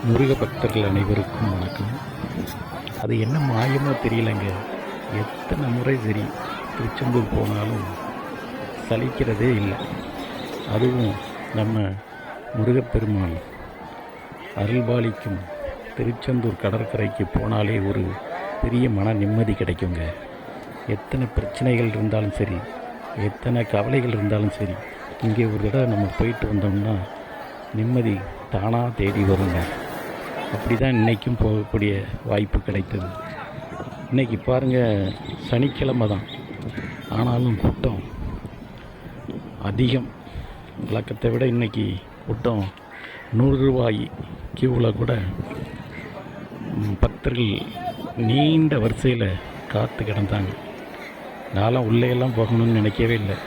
முருக பக்தர்கள் அனைவருக்கும் வணக்கம். அது என்ன மாயமோ தெரியலைங்க, எத்தனை முறை சரி திருச்செந்தூர் போனாலும் சலிக்கிறதே இல்லை. அதுவும் நம்ம முருகப்பெருமான் அருள்பாலிக்கும் திருச்செந்தூர் கடற்கரைக்கு போனாலே ஒரு பெரிய மன நிம்மதி கிடைக்குங்க. எத்தனை பிரச்சனைகள் இருந்தாலும் சரி, எத்தனை கவலைகள் இருந்தாலும் சரி, இங்கே ஒரு தடவை நம்ம போயிட்டு வந்தோம்னா நிம்மதி தானாக தேடி வருங்க. அப்படி தான் இன்றைக்கும் போகக்கூடிய வாய்ப்பு கிடைத்தது. இன்றைக்கி பாருங்கள், சனிக்கிழமை தான், ஆனாலும் கூட்டம் அதிகம். வழக்கத்தை விட இன்றைக்கி கூட்டம் 100 ரூபாய் கியூவில் கூட பக்தர்கள் நீண்ட வரிசையில் காத்து கிடந்தாங்க. நான்லாம் உள்ளேயெல்லாம் போகணும்னு நினைக்கவே இல்லை.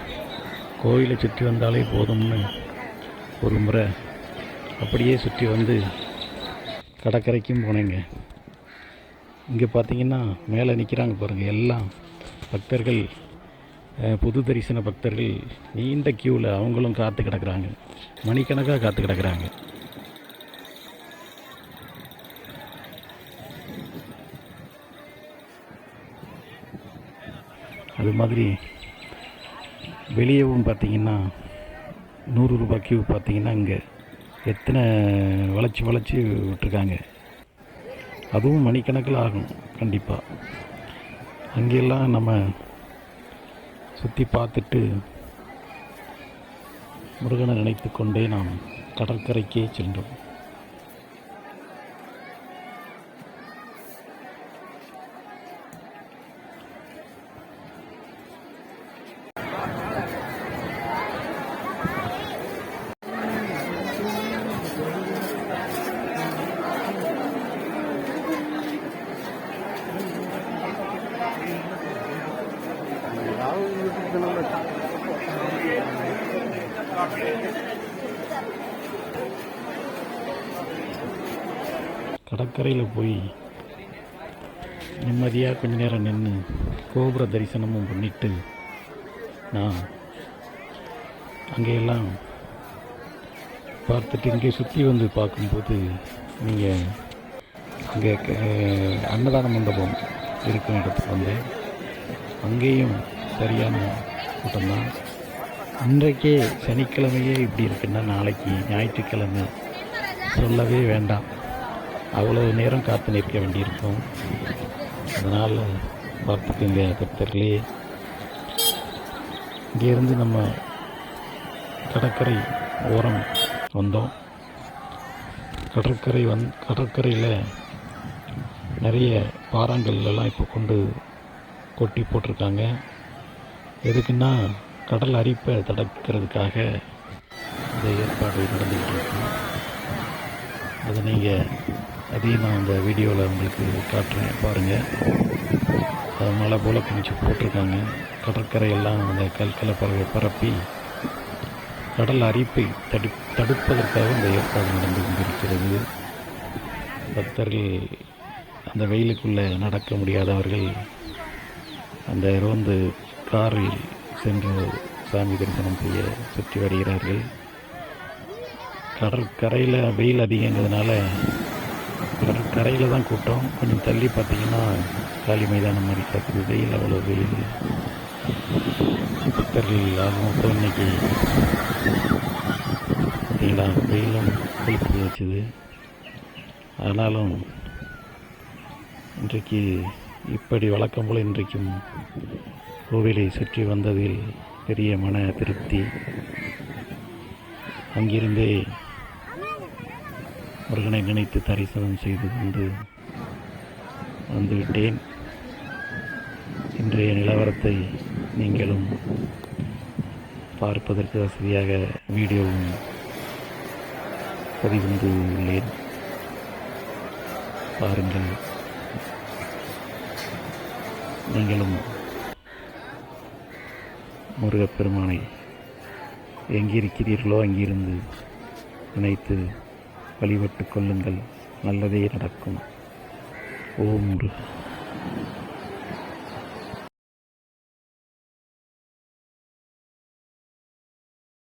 கோயிலை சுற்றி வந்தாலே போதும்னு ஒரு முறை அப்படியே சுற்றி வந்து கடற்கரைக்கும் போனேங்க. இங்கே பார்த்திங்கன்னா மேலே நிற்கிறாங்க பாருங்கள், எல்லாம் பக்தர்கள், புது தரிசன பக்தர்கள் நீண்ட கியூவில் அவங்களும் காத்து கிடக்குறாங்க, மணிக்கணக்காக காத்து கிடக்குறாங்க. அது மாதிரி வெளியவும் பார்த்திங்கன்னா 100 ரூபாய் கியூ பார்த்திங்கன்னா இங்கே எத்தனை வளைச்சி விட்டுருக்காங்க. அதுவும் மணிக்கணக்கில் ஆகும் கண்டிப்பாக. அங்கெல்லாம் நம்ம சுற்றி பார்த்துட்டு முருகனை நினைத்து கொண்டே நாம் கடற்கரைக்கே சென்றோம். கடற்கரையில் போய் நிம்மதியாக கொஞ்ச நேரம் நின்று கோபுர தரிசனமும் பண்ணிட்டு நான் அங்கேயெல்லாம் பார்த்துட்டு இங்கே சுற்றி வந்து பார்க்கும்போது நீங்கள் அங்கே அன்னதான மண்டபம் இருக்கும் இடத்துக்கு வந்தேன். அங்கேயும் சரியான கூட்டம்தான். இன்றைக்கே சனிக்கிழமையே இப்படி இருக்குன்னா நாளைக்கு ஞாயிற்றுக்கிழமை சொல்லவே வேண்டாம். அவ்வளோ நேரம் காத்து நிற்க வேண்டியிருக்கும். அதனால் பார்த்துக்குங்க பக்தர்களே. இங்கேருந்து நம்ம கடற்கரை ஓரம் வந்தோம். கடற்கரையில் நிறைய பாறாங்கல்லாம் இப்போ கொட்டி போட்டிருக்காங்க. எதுக்குன்னா கடல் அரிப்பை தடுக்கிறதுக்காக இந்த ஏற்பாடு நடந்துக்கிட்டு இருக்கு. அதை அதையும் நான் அந்த வீடியோவில் உங்களுக்கு காட்டுறேன் பாருங்கள். அது மழை போல் கொஞ்சம் போட்டிருக்காங்க. கடற்கரையெல்லாம் அந்த கல்களை பரப்பி கடல் அரிப்பை தடுப்பதற்காக இந்த ஏற்பாடு நடந்து கொண்டிருக்கிறது. பக்தர்கள் அந்த வெயிலுக்குள்ளே நடக்க முடியாதவர்கள் அந்த ரோந்து காரில் சென்று சாமி தரிசனம் செய்ய சுற்றி வருகிறார்கள். கடற்கரையில் வெயில் அதிகங்கிறதுனால கடற்கரையில் தான் கூட்டம். கொஞ்சம் தள்ளி பார்த்திங்கன்னா காலி மைதானம் மாதிரி கிடக்குது. வெயில் அவ்வளோ வெயில். பக்தர்கள் ஆகும் இன்னைக்கு பார்த்தீங்களா, வெயிலும் கொளுத்து வச்சுது. ஆனாலும் இன்றைக்கு இப்படி வழக்கம் போல் இன்றைக்கும் கோவிலை சுற்றி வந்ததில் பெரிய மன திருப்தி. அங்கிருந்தே முருகனை நினைத்து தரிசனம் செய்து கொண்டு வந்துவிட்டேன். இன்றைய நிலவரத்தை நீங்களும் பார்ப்பதற்கு வசதியாக வீடியோவும் பதிவு உள்ளேன், பாருங்கள். நீங்களும் முருகப்பெருமானை எங்கிருக்கிறீர்களோ அங்கிருந்து நினைத்து வழிபட்டு கொள்ளுங்கள். நல்லதே நடக்கும். ஓம் முருகா.